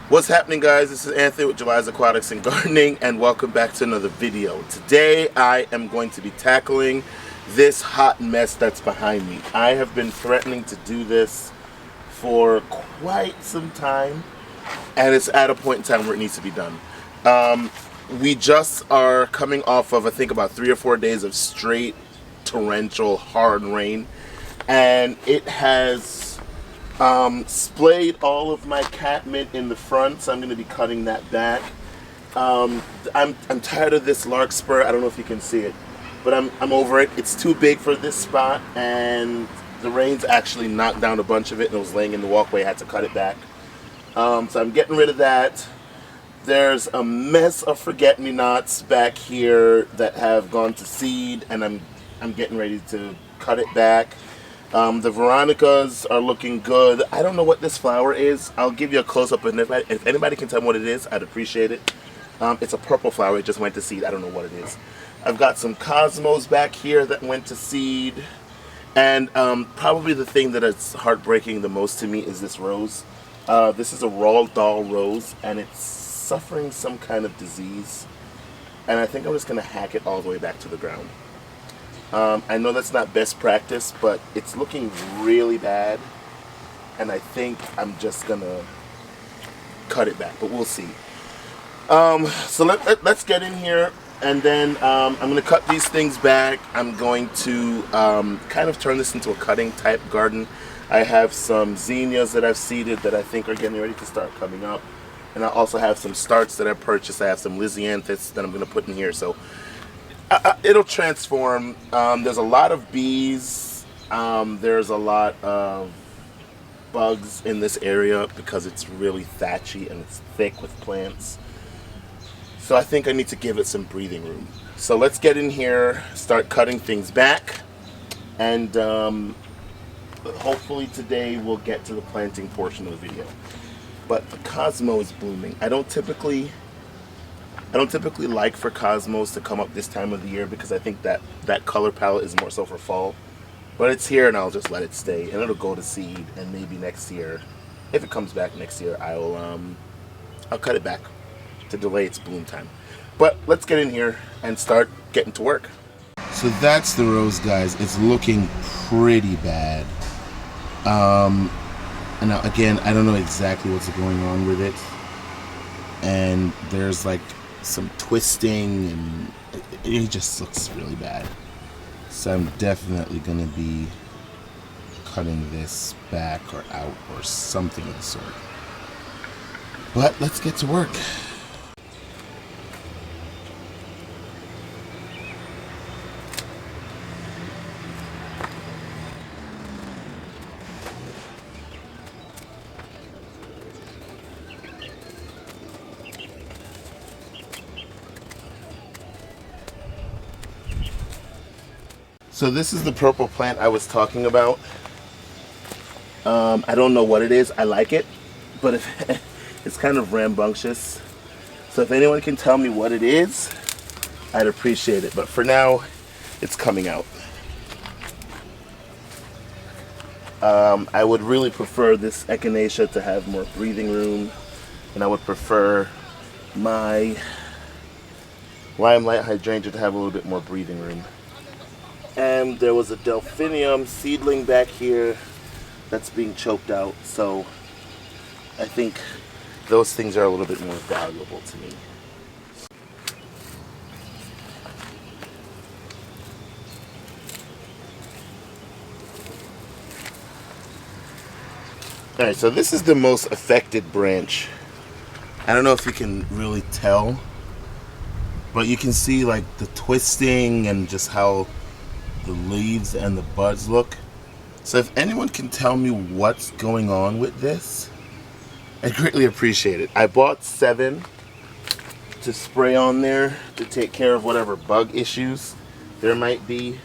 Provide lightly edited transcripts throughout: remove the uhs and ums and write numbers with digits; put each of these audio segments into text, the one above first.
What's happening, guys? This is Anthony with Jhuly's Aquatics and Gardening, and welcome back to another video. Today I am going to be tackling this hot mess that's behind me. I have been threatening to do this for quite some time, and it's at a point in time where it needs to be done. We just are coming off of, I think, about 3 or 4 days of straight torrential hard rain, and it has splayed all of my catmint in the front, so I'm going to be cutting that back. I'm tired of this larkspur. I don't know if you can see it, but I'm over it. It's too big for this spot, and the rain's actually knocked down a bunch of it, and it was laying in the walkway. I had to cut it back. So I'm getting rid of that. There's a mess of forget-me-nots back here that have gone to seed, and I'm getting ready to cut it back. The Veronicas are looking good. I don't know what this flower is. I'll give you a close-up, and if anybody can tell me what it is, I'd appreciate it. It's a purple flower. It just went to seed. I don't know what it is. I've got some cosmos back here that went to seed. And probably the thing that is heartbreaking the most to me is this rose. This is a Roald Dahl rose, and it's suffering some kind of disease. And I think I'm just going to hack it all the way back to the ground. I know that's not best practice, but it's looking really bad, and I think I'm just gonna cut it back, but we'll see. So let's get in here, and then I'm gonna cut these things back. I'm going to kind of turn this into a cutting type garden. I have some zinnias that I've seeded that I think are getting ready to start coming up, and I also have some starts that I purchased. I have some lisianthus that I'm gonna put in here, so it'll transform. There's a lot of bees. There's a lot of bugs in this area because it's really thatchy and it's thick with plants. So I think I need to give it some breathing room. So let's get in here, start cutting things back, and hopefully today we'll get to the planting portion of the video. But the Cosmo is blooming. I don't typically like for cosmos to come up this time of the year because I think that color palette is more so for fall. But it's here, and I'll just let it stay, and it'll go to seed, and maybe next year, if it comes back next year, I'll cut it back to delay its bloom time. But let's get in here and start getting to work. So that's the rose, guys. It's looking pretty bad. And now again, I don't know exactly what's going on with it, and there's like some twisting, and it just looks really bad. So I'm definitely going to be cutting this back or out or something of the sort. But let's get to work. So this is the purple plant I was talking about. I don't know what it is. I like it, but it's kind of rambunctious. So if anyone can tell me what it is, I'd appreciate it. But for now, it's coming out. I would really prefer this echinacea to have more breathing room, and I would prefer my limelight hydrangea to have a little bit more breathing room. And there was a delphinium seedling back here that's being choked out, so I think those things are a little bit more valuable to me. Alright, so this is the most affected branch. I don't know if you can really tell, but you can see like the twisting and just how the leaves and the buds look. So if anyone can tell me what's going on with this, I greatly appreciate it. I bought 7 to spray on there to take care of whatever bug issues there might be,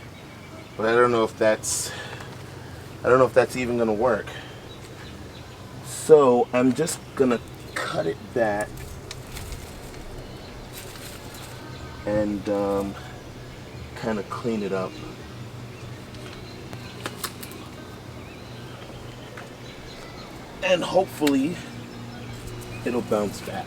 but I don't know if that's even gonna work. So I'm just gonna cut it back and kind of clean it up. And hopefully it'll bounce back.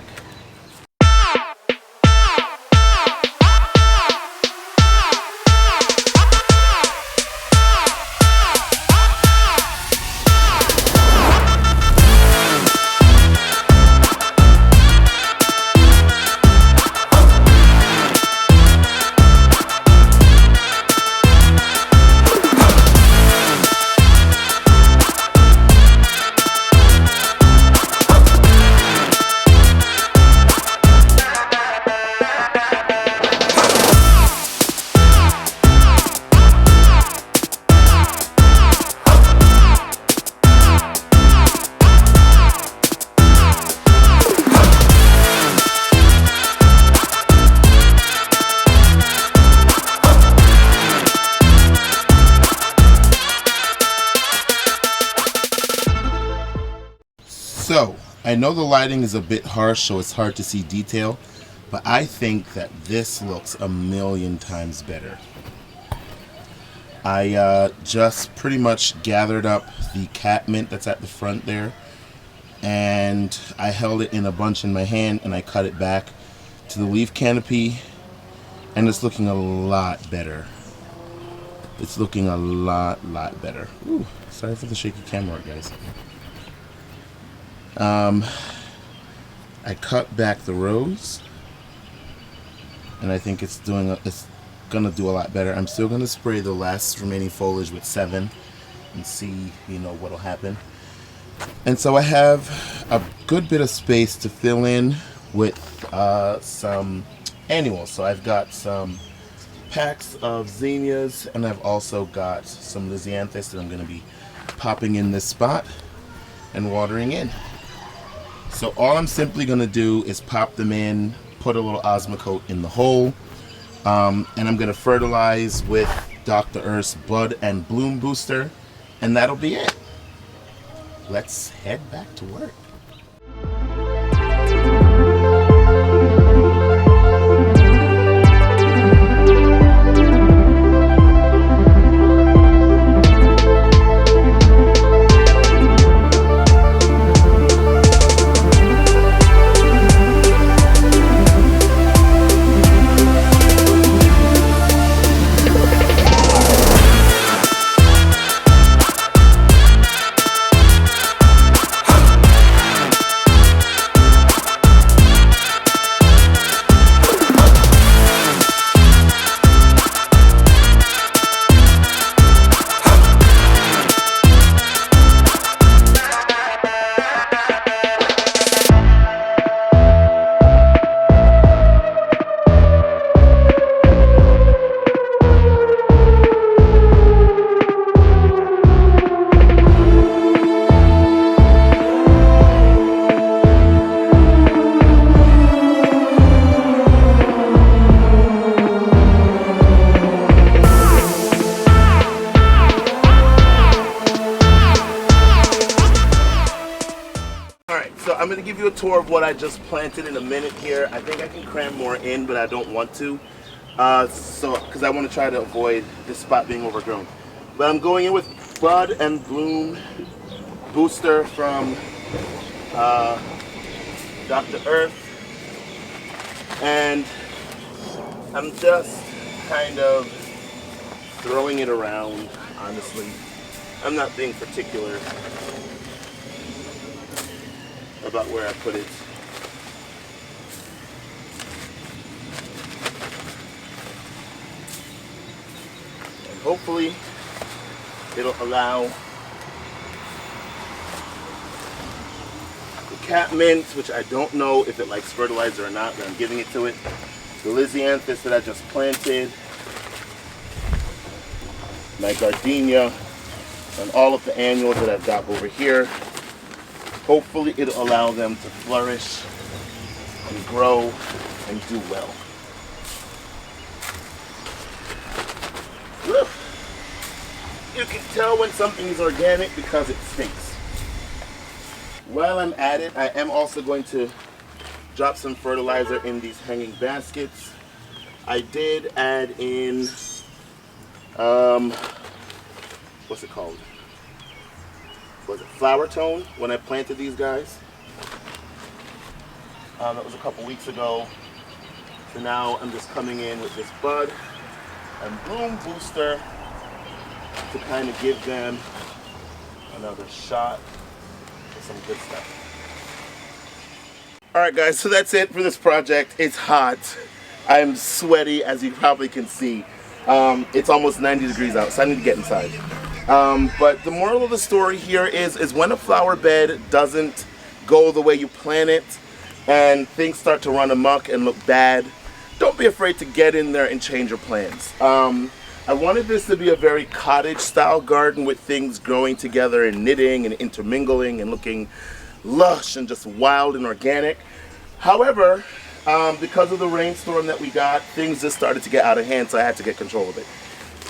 So, I know the lighting is a bit harsh, so it's hard to see detail, but I think that this looks a million times better. I just pretty much gathered up the cat mint that's at the front there, and I held it in a bunch in my hand, and I cut it back to the leaf canopy, and it's looking a lot better. It's looking a lot better. Ooh, sorry for the shaky camera, guys. I cut back the rows, and I think it's gonna do a lot better. I'm still gonna spray the last remaining foliage with 7 and see, what'll happen. And so I have a good bit of space to fill in with some annuals. So I've got some packs of zinnias, and I've also got some lisianthus that I'm gonna be popping in this spot and watering in. So all I'm simply going to do is pop them in, put a little Osmocote in the hole, and I'm going to fertilize with Dr. Earth's Bud and Bloom Booster, and that'll be it. Let's head back to work. I'm going to give you a tour of what I just planted in a minute here. I think I can cram more in, but I don't want to. Because I want to try to avoid this spot being overgrown. But I'm going in with Bud and Bloom Booster from Dr. Earth. And I'm just kind of throwing it around, honestly. I'm not being particular about where I put it. And hopefully it'll allow the cat mint, which I don't know if it likes fertilizer or not, but I'm giving it to it. The lisianthus that I just planted, my gardenia, and all of the annuals that I've got over here. Hopefully it'll allow them to flourish and grow and do well. Woo. You can tell when something is organic because it stinks. While I'm at it, I am also going to drop some fertilizer in these hanging baskets. I did add in, what's it called? Was it flower tone when I planted these guys? That was a couple weeks ago. So now I'm just coming in with this bud and bloom booster to kind of give them another shot with some good stuff. Alright guys, so that's it for this project. It's hot. I'm sweaty, as you probably can see. It's almost 90 degrees out, so I need to get inside. But the moral of the story here is when a flower bed doesn't go the way you plan it and things start to run amok and look bad, don't be afraid to get in there and change your plans. I wanted this to be a very cottage style garden with things growing together and knitting and intermingling and looking lush and just wild and organic. However, because of the rainstorm that we got, things just started to get out of hand, so I had to get control of it.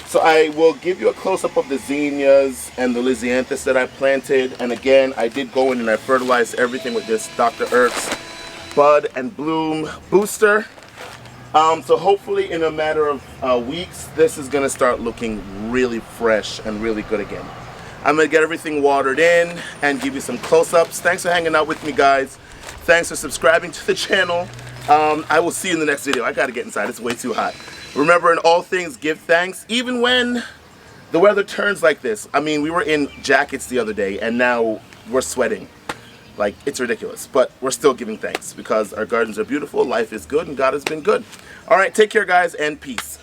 So I will give you a close-up of the zinnias and the lisianthus that I planted. And again, I did go in and I fertilized everything with this Dr. Earth's Bud and Bloom Booster. So hopefully in a matter of weeks, this is going to start looking really fresh and really good again. I'm going to get everything watered in and give you some close-ups. Thanks for hanging out with me, guys. Thanks for subscribing to the channel. I will see you in the next video. I got to get inside. It's way too hot. Remember, in all things, give thanks, even when the weather turns like this. I mean, we were in jackets the other day, and now we're sweating. Like, it's ridiculous. But we're still giving thanks because our gardens are beautiful, life is good, and God has been good. All right, take care, guys, and peace.